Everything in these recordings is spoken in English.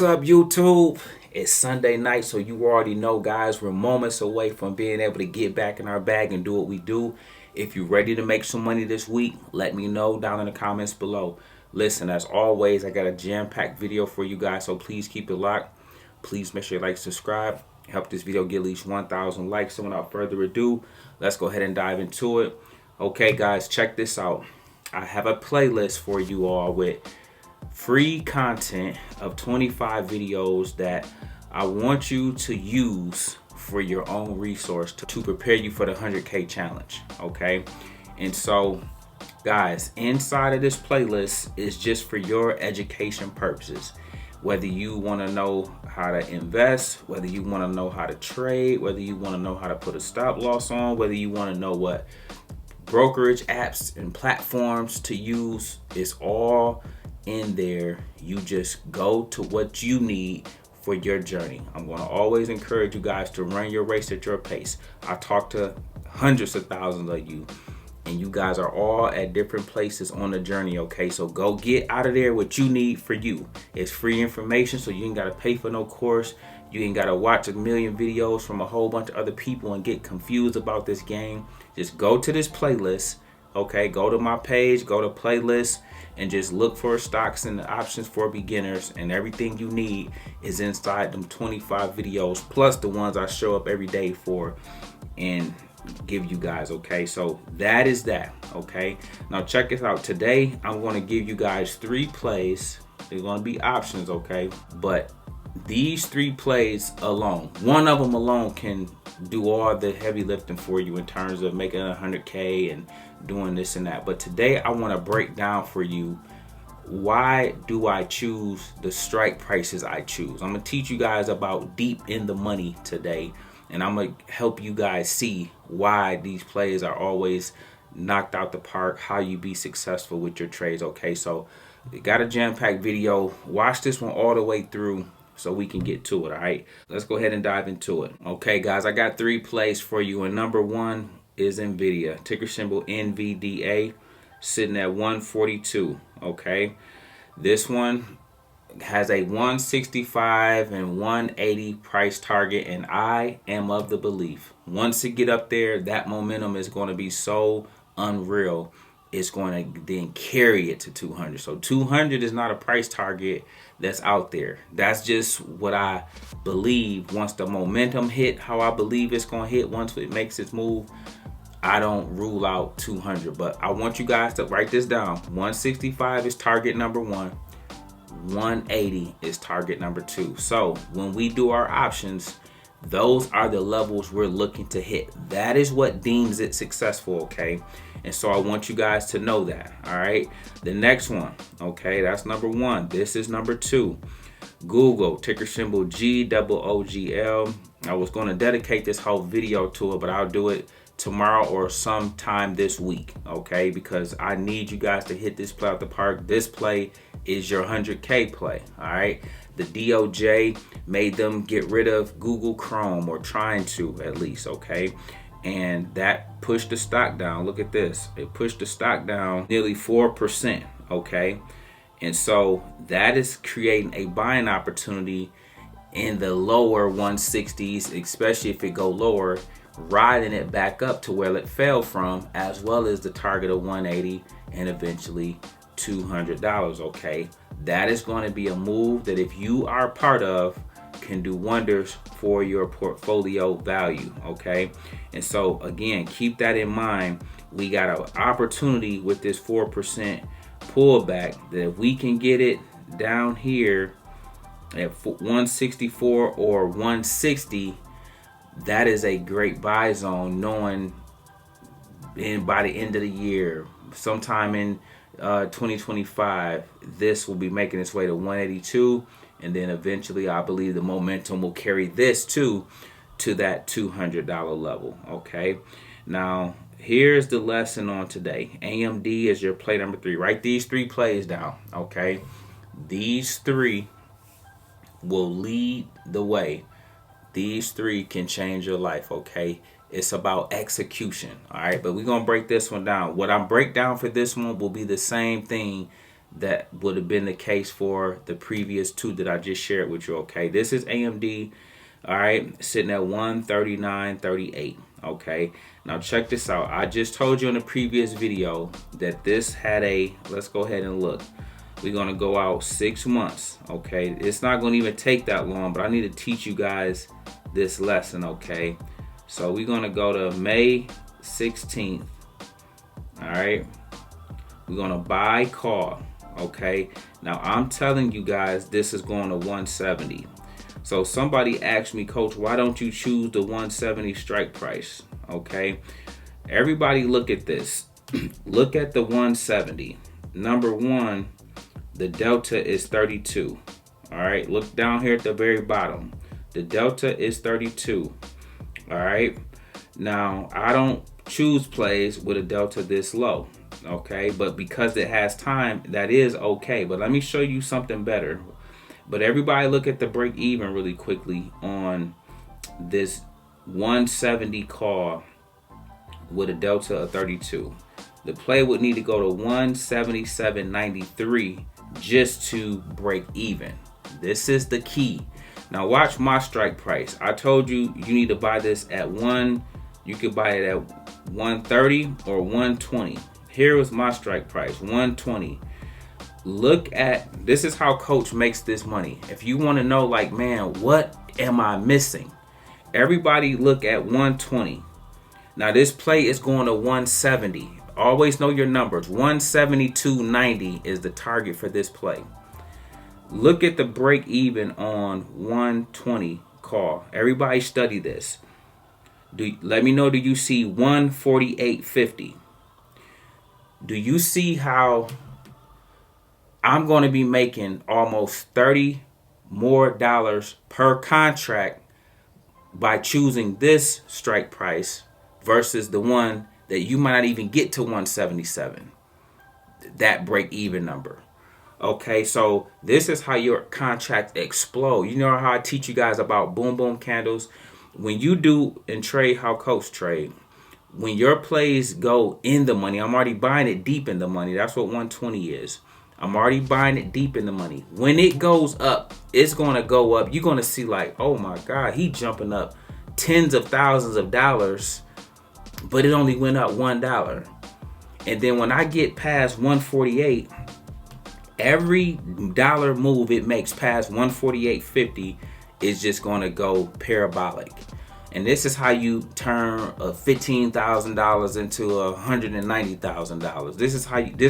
up, YouTube? It's Sunday night, so you already know, guys, we're moments away from being able to get back in our bag and do what we do. If you're ready to make some money this week, let me know down in the comments below. Listen, as always, I got a jam-packed video for you guys, so please keep it locked. Please make sure you like, subscribe, help this video get at least 1,000 likes. So without further ado, let's go ahead and dive into it. Okay, guys, check this out. I have a playlist for you all with free content of 25 videos that I want you to use for your own resource to prepare you for the 100K challenge. Okay, and so guys, inside of this playlist is just for your education purposes. Whether you want to know how to invest, whether you want to know how to trade, whether you want to know how to put a stop loss on, whether you want to know what brokerage apps and platforms to use, it's all in there. You just go to what you need for your journey. I'm going to always encourage you guys to run your race at your pace. I talk to hundreds of thousands of you, and you guys are all at different places on the journey. Okay, so go get out of there what you need for you. It's free information, so you ain't got to pay for no course. You ain't got to watch a million videos from a whole bunch of other people and get confused about this game. Just go to this playlist. Okay, go to my page, go to playlist, and just look for stocks and options for beginners, and everything you need is inside them 25 videos, plus the ones I show up every day for and give you guys. Okay, so that is that. Okay, now check this out. Today I'm going to give you guys 3 plays. They're going to be options, okay, but these 3 plays alone, one of them alone can do all the heavy lifting for you in terms of making 100K and doing this and that. But today I want to break down for you, why do I choose the strike prices I choose. I'm going to teach you guys about deep in the money today, and I'm going to help you guys see why these plays are always knocked out the park, how you be successful with your trades. Okay, so we got a jam-packed video. Watch this one all the way through so we can get to it. All right, let's go ahead and dive into it. Okay, guys, I got 3 plays for you, and number 1 is NVDA, ticker symbol NVDA, sitting at 142. Okay, this one has a 165 and 180 price target, and I am of the belief once it get up there, that momentum is going to be so unreal. It's going to then carry it to 200. So 200 is not a price target that's out there. That's just what I believe. Once the momentum hit, how I believe it's going to hit once it makes its move, I don't rule out 200. But I want you guys to write this down. 165 is target number 1. 180 is target number 2. So when we do our options, those are the levels we're looking to hit. That is what deems it successful. Okay, and so I want you guys to know that. All right, the next one, okay, that's number 1. This is number 2. Google, ticker symbol GOOGL. I was going to dedicate this whole video to it, but I'll do it tomorrow or sometime this week. Okay, because I need you guys to hit this play out the park. This play is your 100K play. All right, the DOJ made them get rid of Google Chrome, or trying to at least. Okay, and that pushed the stock down. Look at this, it pushed the stock down nearly 4%. Okay, and so that is creating a buying opportunity in the lower 160s, especially if it go lower, riding it back up to where it fell from, as well as the target of 180 and eventually $200. Okay, that is going to be a move that, if you are part of, can do wonders for your portfolio value. Okay, and so again, keep that in mind. We got an opportunity with this 4% pullback that if we can get it down here at 164 or 160, that is a great buy zone, knowing by the end of the year, sometime in 2025, this will be making its way to 182, and then eventually I believe the momentum will carry this to that $200 level. Okay, now here's the lesson on today. AMD is your play number 3. Write these 3 plays down. Okay, these 3 will lead the way. These 3 can change your life. Okay, it's about execution. All right, but we're gonna break this one down. What I break down for this one will be the same thing that would have been the case for the previous two that I just shared with you. Okay, this is AMD. All right, sitting at 139.38. Okay, now check this out. I just told you in the previous video that this had a, let's go ahead and look. We're gonna go out 6 months. Okay, it's not gonna even take that long, but I need to teach you guys this lesson. Okay, so we're gonna go to May 16th. All right, we're gonna buy call. Okay, now I'm telling you guys this is going to 170. So somebody asked me, Coach, why don't you choose the 170 strike price? Okay, everybody look at this. Look at the 170. Number one, the delta is 32. All right, look down here at the very bottom. The delta is 32. All right, now I don't choose plays with a delta this low. Okay, but because it has time, that is okay. But let me show you something better. But everybody look at the break even really quickly on this 170 call with a delta of 32. The play would need to go to 177.93 just to break even. This is the key. Now watch my strike price. I told you you need to buy this at you could buy it at 130 or 120. Here was my strike price, 120. Look at, this is how Coach makes this money. If you want to know, like, man, what am I missing? Everybody look at 120. Now this play is going to 170. Always know your numbers. 172.90 is the target for this play. Look at the break even on 120 call. Everybody study this. Let me know, do you see 148.50? Do you see how I'm going to be making almost $30 more per contract by choosing this strike price versus the one that you might not even get to 177, that break even number? Okay, so this is how your contract explode. You know how I teach you guys about boom boom candles? When you do and trade how Coach trade, when your plays go in the money, I'm already buying it deep in the money. That's what 120 is. I'm already buying it deep in the money. When it goes up, it's going to go up. You're going to see like, oh my God, he jumping up tens of thousands of dollars, but it only went up $1. And then when I get past 148, every dollar move it makes past 148.50 is just going to go parabolic. And this is how you turn a $15,000 into $190,000. This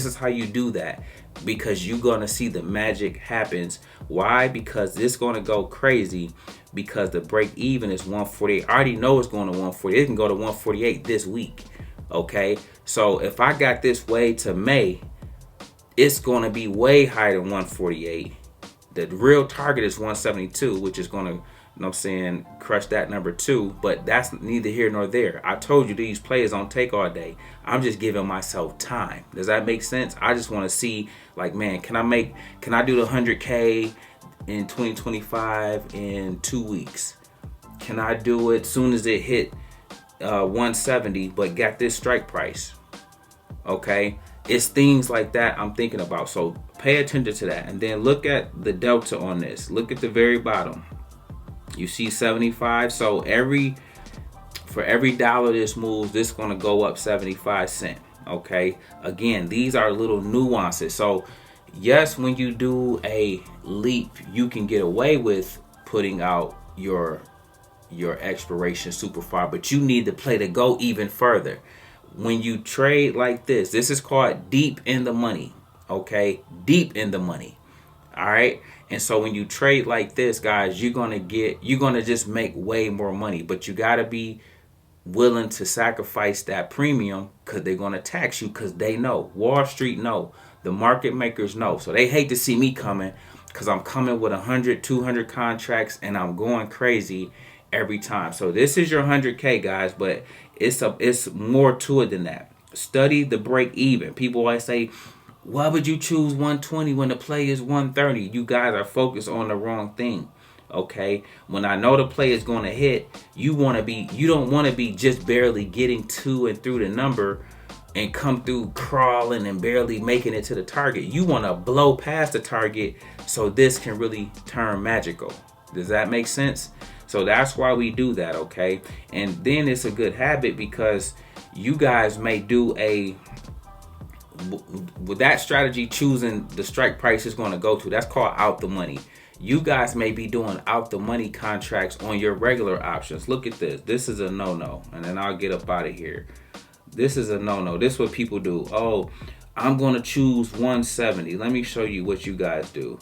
is how you do that, because you're gonna see the magic happens. Why? Because it's gonna go crazy, because the break even is 148. I already know it's going to 140. It can go to 148 this week. Okay, so if I got this way to May, it's gonna be way higher than 148. The real target is 172, which is gonna, you know what I'm saying, crush that number too, but that's neither here nor there. I told you these plays don't take all day. I'm just giving myself time. Does that make sense? I just want to see, like, man, can I do the 100K in 2025 in 2 weeks? Can I do it soon as it hit 170, but got this strike price? Okay, it's things like that I'm thinking about. So pay attention to that, and then look at the delta on this. Look at the very bottom. You see 75. So for every dollar this moves, this is going to go up 75 cents. Okay, again, these are little nuances. So yes, when you do a leap, you can get away with putting out your expiration super far, but you need the play to go even further. When you trade like this is called deep in the money. Okay, deep in the money. All right. And so when you trade like this, guys, you're going to just make way more money, but you got to be willing to sacrifice that premium, because they're going to tax you, because they know. Wall Street know. The market makers know. So they hate to see me coming, because I'm coming with 100, 200 contracts, and I'm going crazy every time. So this is your 100K, guys, but it's more to it than that. Study the break even. People always say, why would you choose 120 when the play is 130? You guys are focused on the wrong thing. Okay, when I know the play is going to hit, you don't want to be just barely getting to and through the number and come through crawling and barely making it to the target. You want to blow past the target so this can really turn magical. Does that make sense? So that's why we do that, okay? And then it's a good habit because you guys may do with that strategy, choosing the strike price is going to go to. That's called out the money. You guys may be doing out the money contracts on your regular options. Look at this. This is a no-no. And then I'll get up out of here. This is a no-no. This is what people do. Oh, I'm going to choose 170. Let me show you what you guys do.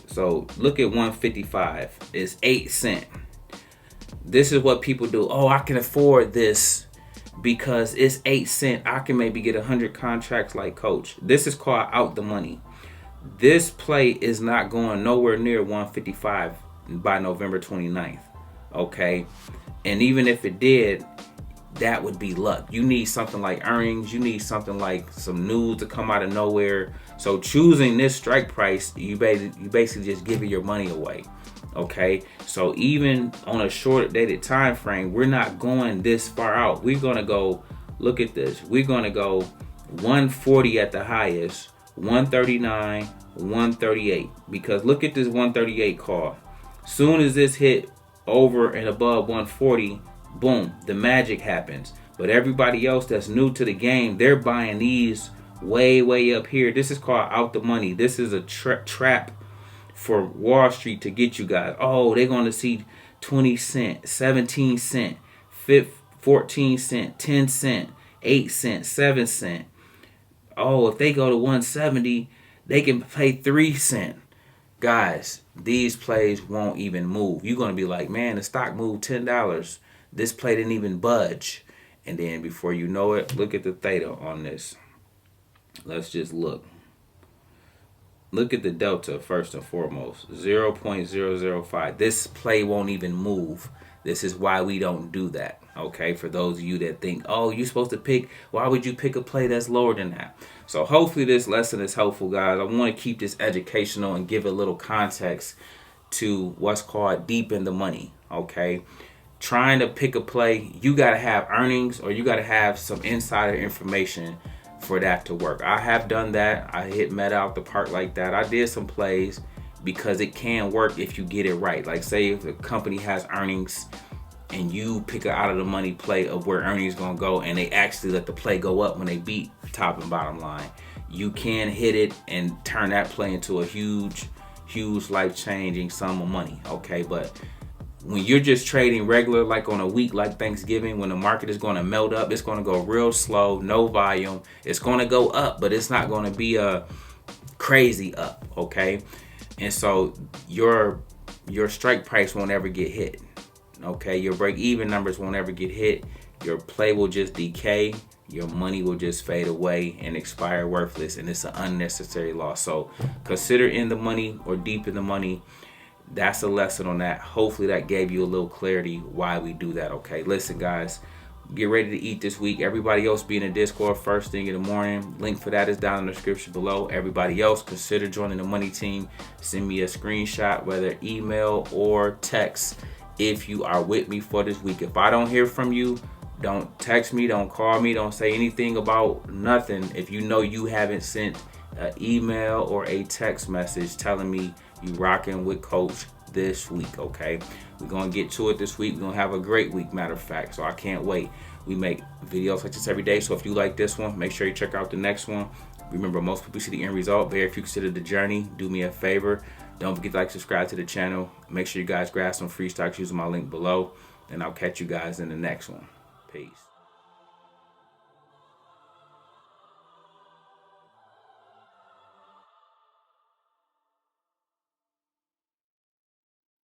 So look at 155. It's 8 cents. This is what people do. Oh, I can afford this because it's 8 cents. I can maybe get 100 contracts like Coach. This is called out the money. This play is not going nowhere near 155 by November 29th. Okay. And even if it did, that would be luck. You need something like earnings. You need something like some news to come out of nowhere. So choosing this strike price, you basically just giving your money away. Okay. So even on a short dated time frame, we're not going this far out. We're going to go, look at this. We're going to go 140 at the highest, 139, 138. Because look at this 138 call. Soon as this hit over and above 140, boom, the magic happens. But everybody else that's new to the game, they're buying these way up here. This is called out the money. This is a trap for Wall Street to get you guys. Oh, they're going to see 20 cent, 17 cent, 14 cent, 10 cent, 8 cent, 7 cent. Oh, if they go to 170, they can pay 3 cent. Guys, these plays won't even move. You're going to be like, man, the stock moved $10. This play didn't even budge. And then before you know it, look at the theta on this. Let's just look. Look at the delta first and foremost. 0.005. This play won't even move. This is why we don't do that. Okay, for those of you that think, oh, you're supposed to pick, why would you pick a play that's lower than that? So hopefully this lesson is helpful, guys. I want to keep this educational and give a little context to what's called deep in the money. Okay, trying to pick a play, you got to have earnings or you got to have some insider information for that to work. I have done that. I hit Meta out the park like that. I did some plays because it can work if you get it right. Like say if the company has earnings and you pick an out of the money play of where earnings going to go and they actually let the play go up when they beat top and bottom line, you can hit it and turn that play into a huge life-changing sum of money. Okay, but when you're just trading regular, like on a week like Thanksgiving, when the market is going to melt up, it's going to go real slow, no volume. It's going to go up, but it's not going to be a crazy up, okay? And so your strike price won't ever get hit, okay? Your break-even numbers won't ever get hit. Your play will just decay. Your money will just fade away and expire worthless, and it's an unnecessary loss. So consider in the money or deep in the money. That's a lesson on that. Hopefully that gave you a little clarity why we do that. Okay, listen guys, get ready to eat this week. Everybody else be in the Discord first thing in the morning. Link for that is down in the description below. Everybody else, consider joining the money team. Send me a screenshot, whether email or text, if you are with me for this week. If I don't hear from you, don't text me, don't call me, don't say anything about nothing if you know you haven't sent an email or a text message telling me you rocking with Coach this week. Okay, we're gonna get to it this week. We're gonna have a great week, matter of fact, so I can't wait. We make videos like this every day, so if you like this one, make sure you check out the next one. Remember, most people see the end result, very few consider the journey. Do me a favor, don't forget to like, subscribe to the channel. Make sure you guys grab some free stocks using my link below, and I'll catch you guys in the next one. Peace.